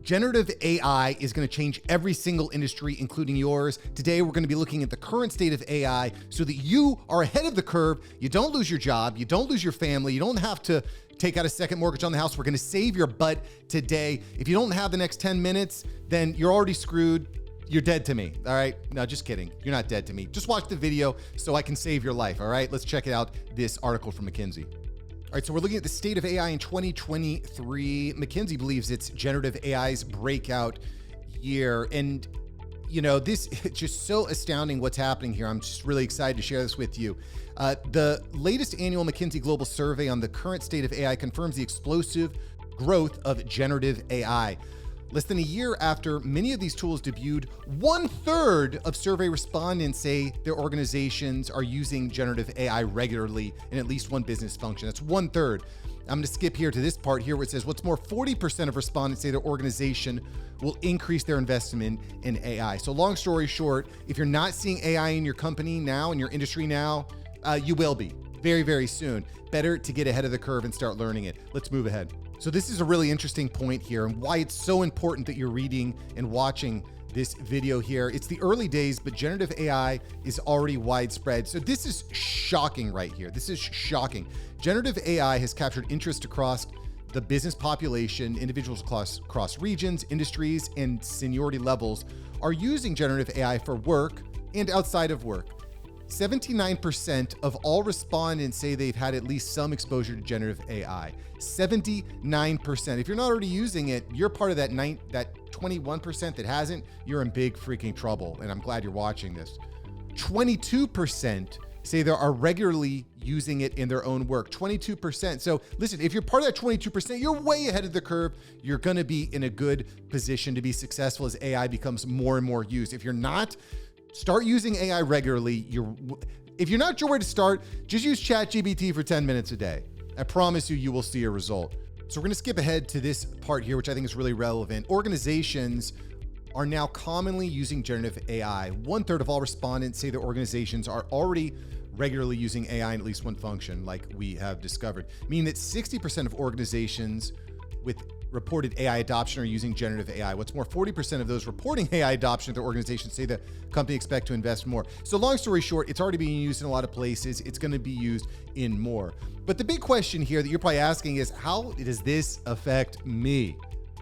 Generative AI is going to change every single industry, including yours. Today, we're going to be looking at the current state of AI so that you are ahead of the curve. You don't lose your job. You don't lose your family. You don't have to take out a second mortgage on the house. We're going to save your butt today. If you don't have the next 10 minutes, then you're already screwed. You're dead to me. All right. No, just kidding. You're not dead to me. Just watch the video so I can save your life. All right. Let's check it out. This article from McKinsey. All right, so we're looking at the state of AI in 2023. McKinsey believes it's generative AI's breakout year. And, you know, this is just so astounding what's happening here. I'm just really excited to share this with you. The latest annual McKinsey Global Survey on the current state of AI confirms the explosive growth of generative AI. Less than a year after many of these tools debuted, 1/3 of survey respondents say their organizations are using generative AI regularly in at least one business function. That's 1/3. I'm going to skip here to this part here where it says, what's more, 40% of respondents say their organization will increase their investment in AI. So long story short, if you're not seeing AI in your company now, in your industry now, you will be very, very soon. Better to get ahead of the curve and start learning it. Let's move ahead. So this is a really interesting point here and why it's so important that you're reading and watching this video here. It's the early days, but generative AI is already widespread. So this is shocking right here. This is shocking. Generative AI has captured interest across the business population. Individuals across regions, industries, and seniority levels are using generative AI for work and outside of work. 79% of all respondents say they've had at least some exposure to generative AI. 79%. If you're not already using it, you're part of that 21% that hasn't, you're in big freaking trouble. And I'm glad you're watching this. 22% say they are regularly using it in their own work. 22%. So listen, if you're part of that 22%, you're way ahead of the curve. You're going to be in a good position to be successful as AI becomes more and more used. If you're not, start using AI regularly. If you're not sure where to start, just use ChatGPT for 10 minutes a day. I promise you, you will see a result. So we're going to skip ahead to this part here, which I think is really relevant. Organizations are now commonly using generative AI. 1/3 of all respondents say their organizations are already regularly using AI in at least one function, like we have discovered, meaning that 60% of organizations with reported AI adoption are using generative AI. What's more, 40% of those reporting AI adoption at their organizations say the company expect to invest more. So long story short, it's already being used in a lot of places. It's going to be used in more. But the big question here that you're probably asking is, how does this affect me?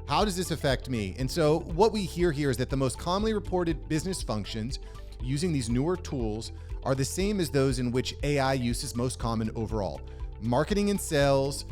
How does this affect me? And so what we hear here is that the most commonly reported business functions using these newer tools are the same as those in which AI use is most common overall. Marketing and sales,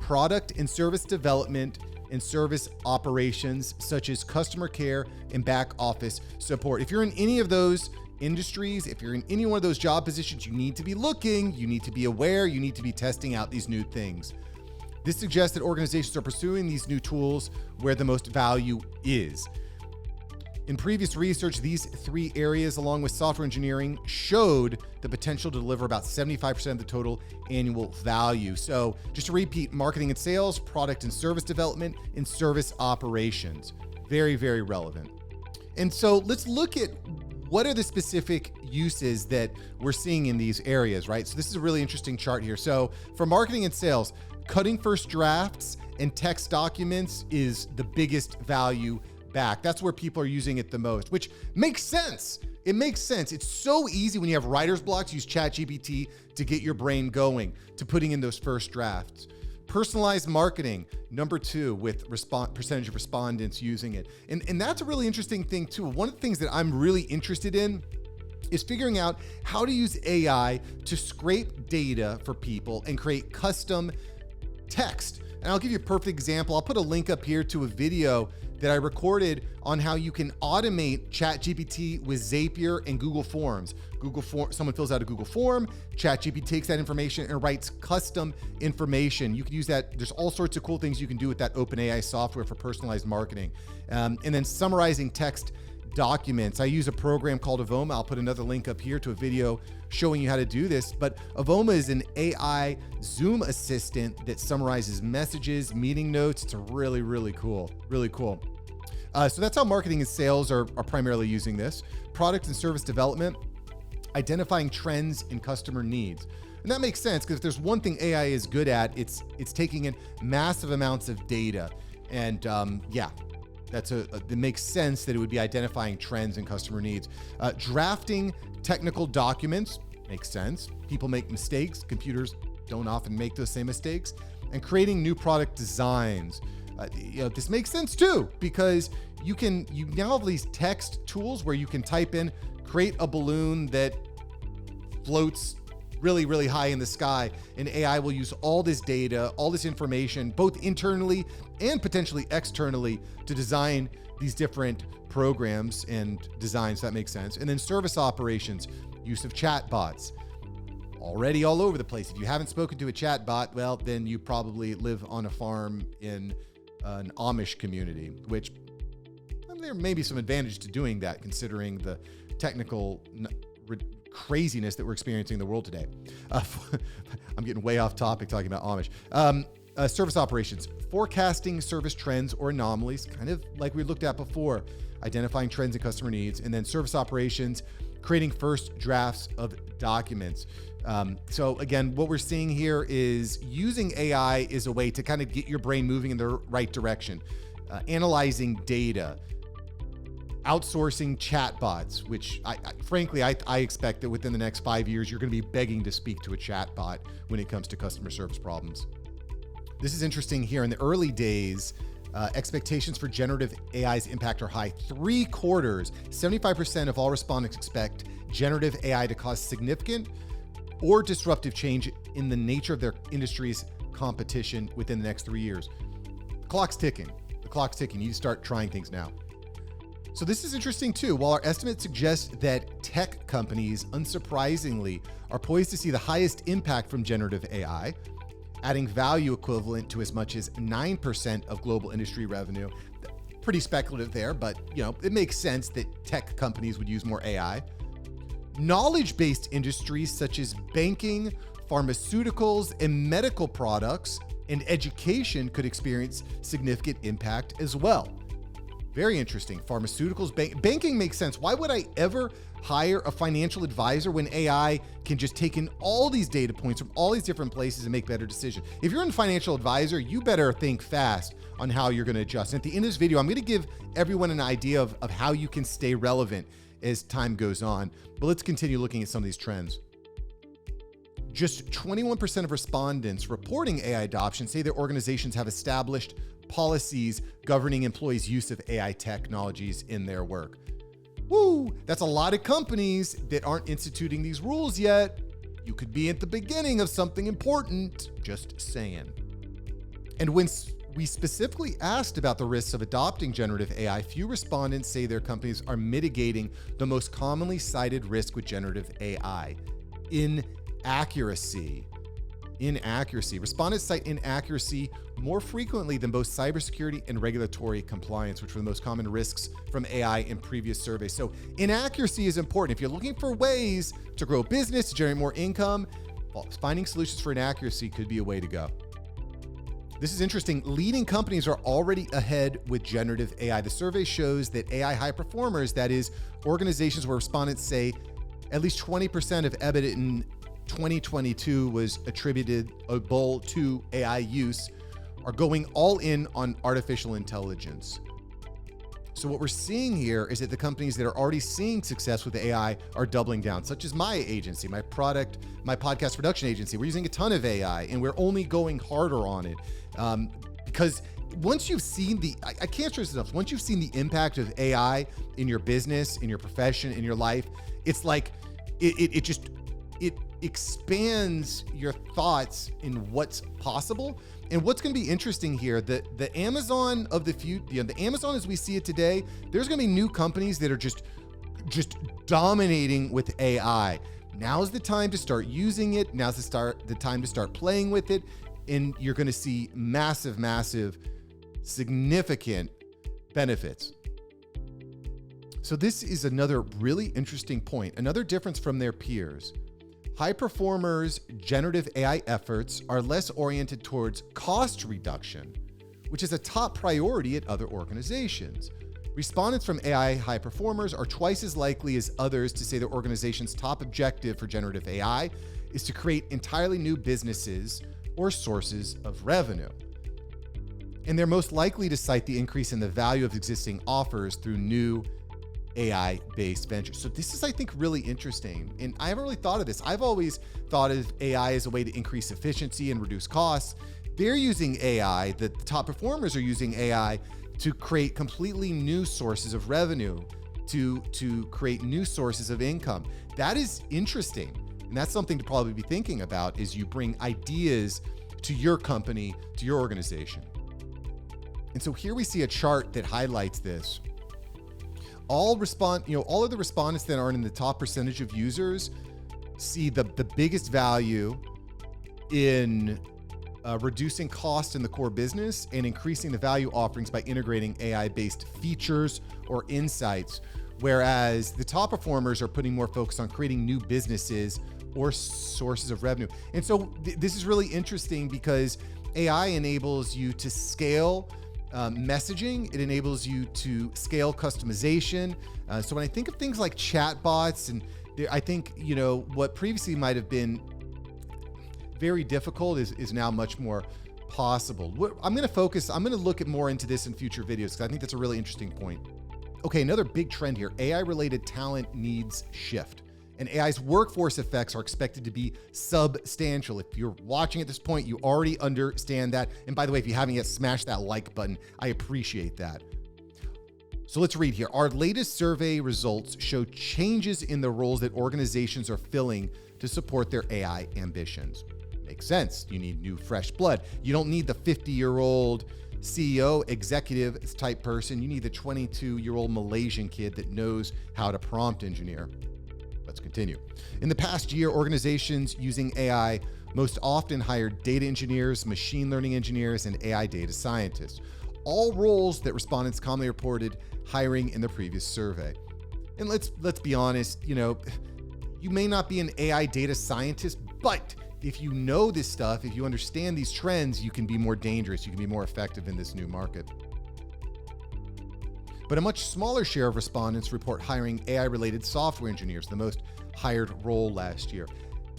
product and service development, and service operations such as customer care and back office support. If you're in any of those industries, if you're in any one of those job positions, you need to be looking, you need to be aware, you need to be testing out these new things. This suggests that organizations are pursuing these new tools where the most value is. In previous research, these three areas, along with software engineering, showed the potential to deliver about 75% of the total annual value. So just to repeat, marketing and sales, product and service development, and service operations. Very, very relevant. And so let's look at what are the specific uses that we're seeing in these areas, right? So this is a really interesting chart here. So for marketing and sales, cutting first drafts and text documents is the biggest value back. That's where people are using it the most, which makes sense. It makes sense. It's so easy when you have writer's blocks, use ChatGPT to get your brain going, to putting in those first drafts. Personalized marketing, number 2, with percentage of respondents using it. And that's a really interesting thing too. One of the things that I'm really interested in is figuring out how to use AI to scrape data for people and create custom text. And I'll give you a perfect example. I'll put a link up here to a video that I recorded on how you can automate ChatGPT with Zapier and Google Forms. Someone fills out a Google form, ChatGPT takes that information and writes custom information. You can use that. There's all sorts of cool things you can do with that OpenAI software for personalized marketing. And then summarizing text documents. I use a program called Avoma. I'll put another link up here to a video showing you how to do this. But Avoma is an AI Zoom assistant that summarizes messages, meeting notes. It's really, really cool. Really cool. So that's how marketing and sales are primarily using this. Product and service development, identifying trends in customer needs. And that makes sense because if there's one thing AI is good at, it's taking in massive amounts of data. And It makes sense that it would be identifying trends and customer needs. Drafting technical documents makes sense. People make mistakes. Computers don't often make those same mistakes. And creating new product designs. This makes sense too, because you now have these text tools where you can type in, create a balloon that floats really, really high in the sky, and AI will use all this data, all this information, both internally and potentially externally, to design these different programs and designs. That makes sense. And then service operations, use of chatbots. Already all over the place. If you haven't spoken to a chatbot, well, then you probably live on a farm in an Amish community, which there may be some advantage to doing that, considering the technical craziness that we're experiencing in the world today. I'm getting way off topic talking about Amish. Service operations, forecasting service trends or anomalies, kind of like we looked at before, identifying trends and customer needs, and then service operations, creating first drafts of documents. So again, what we're seeing here is using AI is a way to kind of get your brain moving in the right direction, analyzing data, outsourcing chatbots, which frankly, I expect that within the next 5 years, you're going to be begging to speak to a chatbot when it comes to customer service problems. This is interesting here. In the early days, expectations for generative AI's impact are high. 3/4, 75% of all respondents expect generative AI to cause significant or disruptive change in the nature of their industry's competition within the next 3 years. The clock's ticking. You need to start trying things now. So this is interesting too. While our estimates suggest that tech companies, unsurprisingly, are poised to see the highest impact from generative AI, adding value equivalent to as much as 9% of global industry revenue. Pretty speculative there, but it makes sense that tech companies would use more AI. Knowledge-based industries such as banking, pharmaceuticals, and medical products and education could experience significant impact as well. Very interesting. Pharmaceuticals, banking makes sense. Why would I ever hire a financial advisor when AI can just take in all these data points from all these different places and make better decisions? If you're a financial advisor, you better think fast on how you're going to adjust. And at the end of this video, I'm going to give everyone an idea of how you can stay relevant as time goes on. But let's continue looking at some of these trends. Just 21% of respondents reporting AI adoption say their organizations have established policies governing employees' use of AI technologies in their work. Woo! That's a lot of companies that aren't instituting these rules yet. You could be at the beginning of something important, just saying. And when we specifically asked about the risks of adopting generative AI, few respondents say their companies are mitigating the most commonly cited risk with generative AI: inaccuracy. Respondents cite inaccuracy more frequently than both cybersecurity and regulatory compliance, which were the most common risks from AI in previous surveys. So inaccuracy is important. If you're looking for ways to grow business, to generate more income, finding solutions for inaccuracy could be a way to go. This is interesting. Leading companies are already ahead with generative AI. The survey shows that AI high performers, that is, organizations where respondents say at least 20% of EBIT in 2022 was attributable to AI use, are going all in on artificial intelligence. So what we're seeing here is that the companies that are already seeing success with AI are doubling down, such as my agency, my podcast production agency. We're using a ton of AI, and we're only going harder on it because once you've seen I can't stress enough, once you've seen the impact of AI in your business, in your profession, in your life, it's like it expands your thoughts in what's possible. And what's going to be interesting here, the Amazon of the future, the Amazon as we see it today, there's going to be new companies that are just dominating with AI. Now's the time to start using it. Now's the time to start playing with it. And you're going to see massive, significant benefits. So this is another really interesting point. Another difference from their peers. High performers' generative AI efforts are less oriented towards cost reduction, which is a top priority at other organizations. Respondents from AI high performers are twice as likely as others to say their organization's top objective for generative AI is to create entirely new businesses or sources of revenue. And they're most likely to cite the increase in the value of existing offers through new AI-based ventures. So this is, I think, really interesting. And I haven't really thought of this. I've always thought of AI as a way to increase efficiency and reduce costs. They're using AI, the top performers are using AI to create completely new sources of revenue, to create new sources of income. That is interesting. And that's something to probably be thinking about as you bring ideas to your company, to your organization. And so here we see a chart that highlights this. All of the respondents that are in the top percentage of users see the biggest value in reducing cost in the core business and increasing the value offerings by integrating AI-based features or insights, whereas the top performers are putting more focus on creating new businesses or sources of revenue. And so this is really interesting because AI enables you to scale messaging. It enables you to scale customization. So when I think of things like chatbots, and I think, what previously might have been very difficult is now much more possible. I'm going to look at more into this in future videos because I think that's a really interesting point. Okay, another big trend here, AI-related talent needs shift. And AI's workforce effects are expected to be substantial. If you're watching at this point, you already understand that. And by the way, if you haven't yet, smash that like button. I appreciate that. So let's read here. Our latest survey results show changes in the roles that organizations are filling to support their AI ambitions. Makes sense. You need new, fresh blood. You don't need the 50-year-old CEO, executive type person. You need the 22-year-old Malaysian kid that knows how to prompt engineer. Let's continue. In the past year, organizations using AI most often hired data engineers, machine learning engineers, and AI data scientists, all roles that respondents commonly reported hiring in the previous survey. And let's be honest, you may not be an AI data scientist, but if you know this stuff, if you understand these trends, you can be more dangerous, you can be more effective in this new market. But a much smaller share of respondents report hiring AI-related software engineers, the most hired role last year.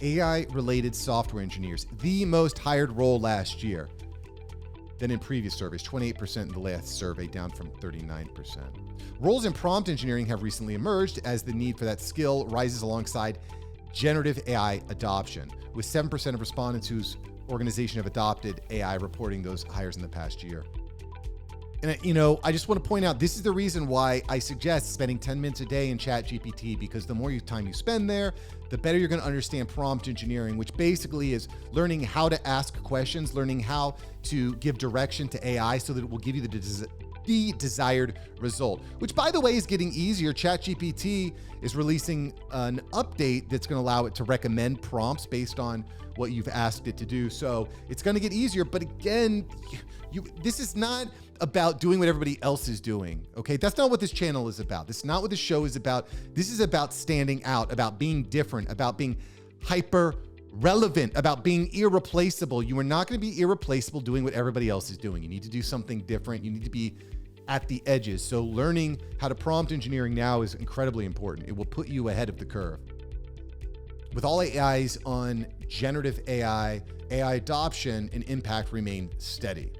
AI-related software engineers, the most hired role last year than in previous surveys, 28% in the last survey, down from 39%. Roles in prompt engineering have recently emerged as the need for that skill rises alongside generative AI adoption, with 7% of respondents whose organization have adopted AI reporting those hires in the past year. And I just want to point out, this is the reason why I suggest spending 10 minutes a day in ChatGPT, because the more time you spend there, the better you're going to understand prompt engineering, which basically is learning how to ask questions, learning how to give direction to AI so that it will give you the desired result, which, by the way, is getting easier. ChatGPT is releasing an update that's going to allow it to recommend prompts based on what you've asked it to do. So it's going to get easier. But again, this is not about doing what everybody else is doing. Okay, that's not what this channel is about. This is not what this show is about. This is about standing out, about being different, about being hyper relevant, about being irreplaceable. You are not going to be irreplaceable doing what everybody else is doing. You need to do something different. You need to be at the edges. So learning how to prompt engineering now is incredibly important. It will put you ahead of the curve. With all eyes on generative AI, AI adoption and impact remain steady.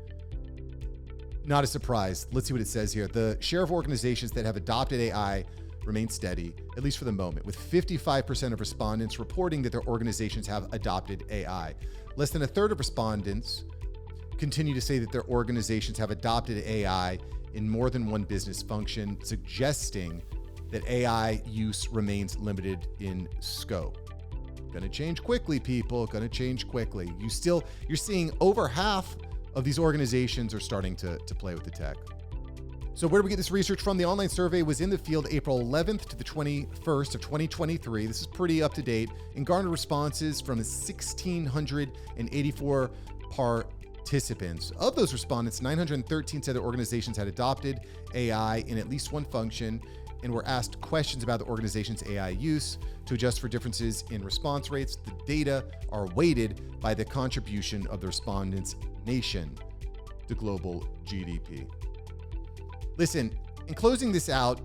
Not a surprise. Let's see what it says here. The share of organizations that have adopted AI remains steady, at least for the moment, with 55% of respondents reporting that their organizations have adopted AI. Less than a third of respondents continue to say that their organizations have adopted AI in more than one business function, suggesting that AI use remains limited in scope. Gonna change quickly, people, gonna change quickly. You're seeing over half of these organizations are starting to play with the tech. So where do we get this research from? The online survey was in the field April 11th to the 21st of 2023. This is pretty up to date, and garnered responses from 1,684 participants. Of those respondents, 913 said their organizations had adopted AI in at least one function and were asked questions about the organization's AI use. To adjust for differences in response rates, the data are weighted by the contribution of the respondents' nation to global GDP. Listen, in closing this out,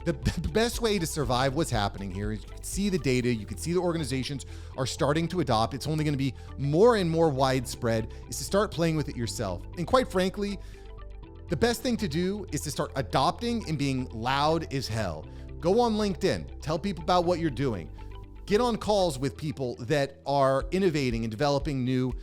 the best way to survive what's happening here is you can see the data, you can see the organizations are starting to adopt. It's only going to be more and more widespread, is to start playing with it yourself. And quite frankly, The best thing to do is to start adopting and being loud as hell. Go on LinkedIn, tell people about what you're doing. Get on calls with people that are innovating and developing new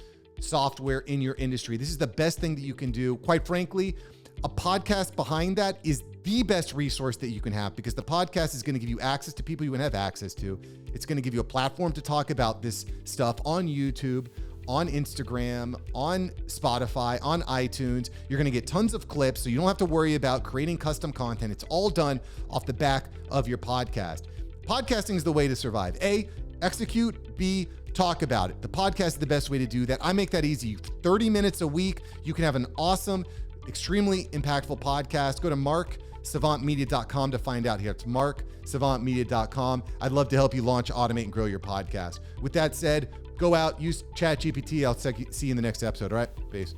software in your industry. This is the best thing that you can do. Quite frankly, a podcast behind that is the best resource that you can have, because the podcast is going to give you access to people you wouldn't have access to. It's going to give you a platform to talk about this stuff on YouTube, on Instagram, on Spotify, on iTunes. You're going to get tons of clips, so you don't have to worry about creating custom content. It's all done off the back of your podcast. Podcasting is the way to survive. A, execute. B, talk about it. The podcast is the best way to do that. I make that easy. 30 minutes a week. You can have an awesome, extremely impactful podcast. Go to marksavantmedia.com to find out here. It's marksavantmedia.com. I'd love to help you launch, automate, and grow your podcast. With that said, go out, use ChatGPT. I'll see you in the next episode. All right? Peace.